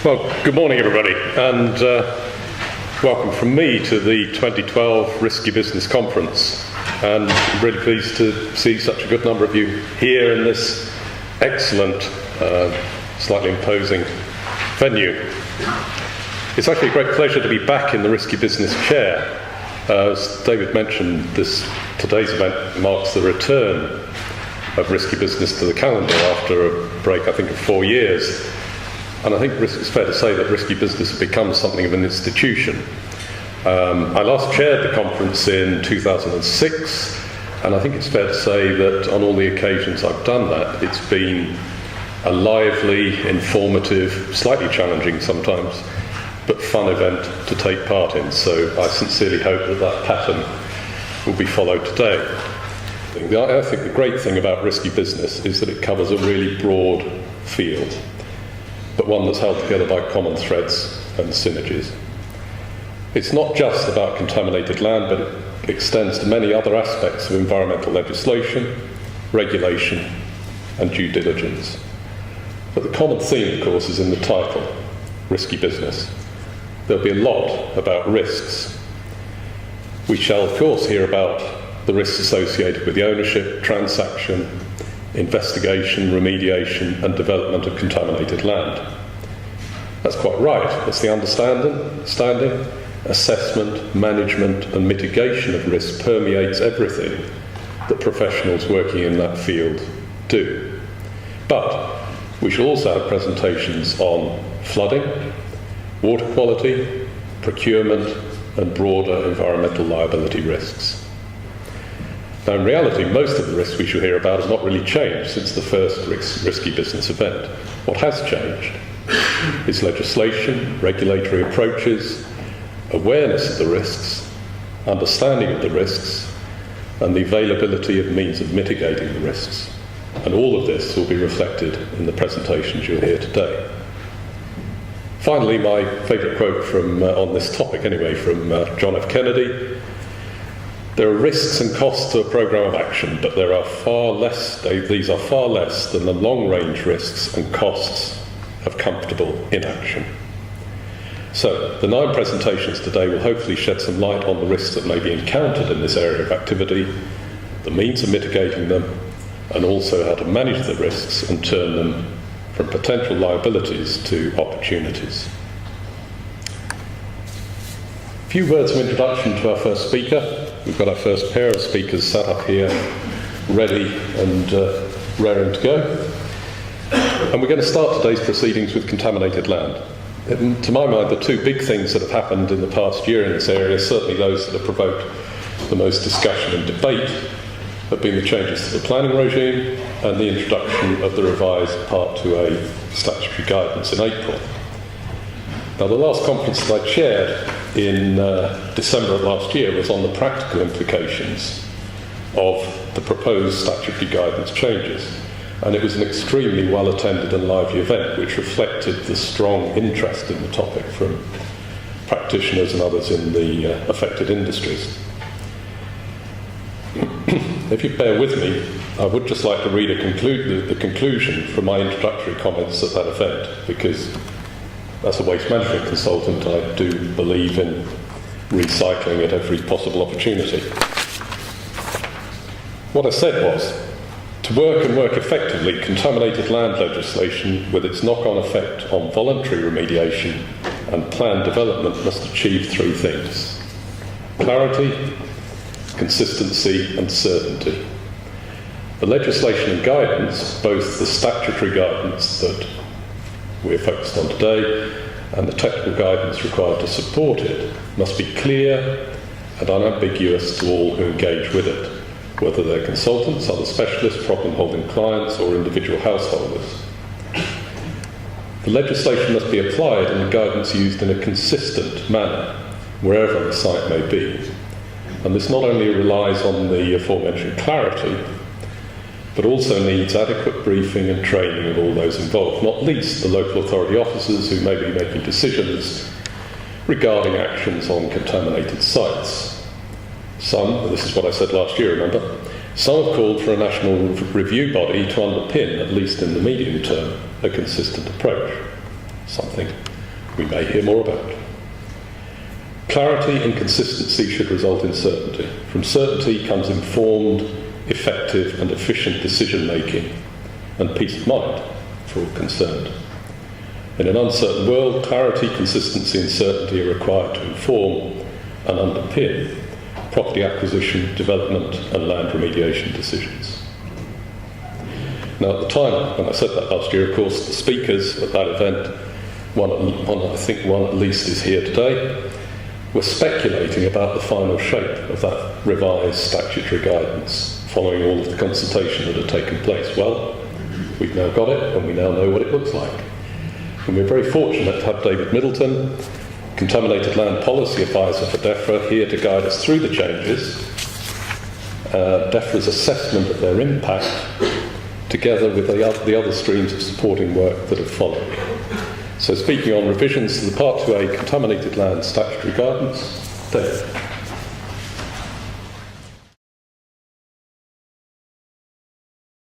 Well, good morning everybody, and welcome from me to the 2012 Risky Business Conference. And I'm really pleased to see such a good number of you here in this excellent, slightly imposing venue. It's actually a great pleasure to be back in the Risky Business chair. As David mentioned, today's event marks the return of Risky Business to the calendar after a break, I think, of 4 years. And I think it's fair to say that Risky Business has become something of an institution. I last chaired the conference in 2006, and I think it's fair to say that on all the occasions I've done that, it's been a lively, informative, slightly challenging sometimes, but fun event to take part in. So I sincerely hope that pattern will be followed today. I think the great thing about Risky Business is that it covers a really broad field, but one that's held together by common threads and synergies. It's not just about contaminated land, but it extends to many other aspects of environmental legislation, regulation, and due diligence. But the common theme, of course, is in the title, Risky Business. There'll be a lot about risks. We shall, of course, hear about the risks associated with the ownership, transaction, investigation, remediation, and development of contaminated land. That's quite right. That's the understanding, assessment, management, and mitigation of risk permeates everything that professionals working in that field do. But we shall also have presentations on flooding, water quality, procurement, and broader environmental liability risks. Now, in reality, most of the risks we shall hear about have not really changed since the first Risky Business event. What has changed is legislation, regulatory approaches, awareness of the risks, understanding of the risks, and the availability of means of mitigating the risks. And all of this will be reflected in the presentations you'll hear today. Finally, my favourite quote from on this topic anyway, from John F. Kennedy: "There are risks and costs to a programme of action, but these are far less than the long-range risks and costs of comfortable inaction." So, the 9 presentations today will hopefully shed some light on the risks that may be encountered in this area of activity, the means of mitigating them, and also how to manage the risks and turn them from potential liabilities to opportunities. A few words of introduction to our first speaker. We've got our first pair of speakers sat up here, ready and raring to go. And we're going to start today's proceedings with contaminated land. And to my mind, the 2 big things that have happened in the past year in this area, certainly those that have provoked the most discussion and debate, have been the changes to the planning regime and the introduction of the revised Part 2A statutory guidance in April. Now, the last conference that I chaired in December of last year was on the practical implications of the proposed statutory guidance changes, and it was an extremely well-attended and lively event which reflected the strong interest in the topic from practitioners and others in the affected industries. If you bear with me, I would just like to read the conclusion from my introductory comments at that event, because as a waste management consultant, I do believe in recycling at every possible opportunity. What I said was, to work and work effectively, contaminated land legislation with its knock-on effect on voluntary remediation and planned development must achieve 3 things: clarity, consistency, and certainty. The legislation and guidance, both the statutory guidance that we're focused on today and the technical guidance required to support it, must be clear and unambiguous to all who engage with it, whether they're consultants, other specialists, problem-holding clients, or individual householders. The legislation must be applied and the guidance used in a consistent manner, wherever the site may be. And this not only relies on the aforementioned clarity, but also needs adequate briefing and training of all those involved, not least the local authority officers who may be making decisions regarding actions on contaminated sites. This is what I said last year, remember? Some have called for a national review body to underpin, at least in the medium term, a consistent approach. Something we may hear more about. Clarity and consistency should result in certainty. From certainty comes informed, effective and efficient decision making and peace of mind for all concerned. In an uncertain world, clarity, consistency and certainty are required to inform and underpin property acquisition, development and land remediation decisions. Now, at the time when I said that last year, of course, the speakers at that event, I think one at least is here today, were speculating about the final shape of that revised statutory guidance following all of the consultation that had taken place. Well, we've now got it and we now know what it looks like. And we're very fortunate to have David Middleton, Contaminated Land Policy Advisor for DEFRA, here to guide us through the changes, DEFRA's assessment of their impact, together with the other streams of supporting work that have followed. So speaking on revisions to the Part 2A Contaminated Land Statutory Guidance, David.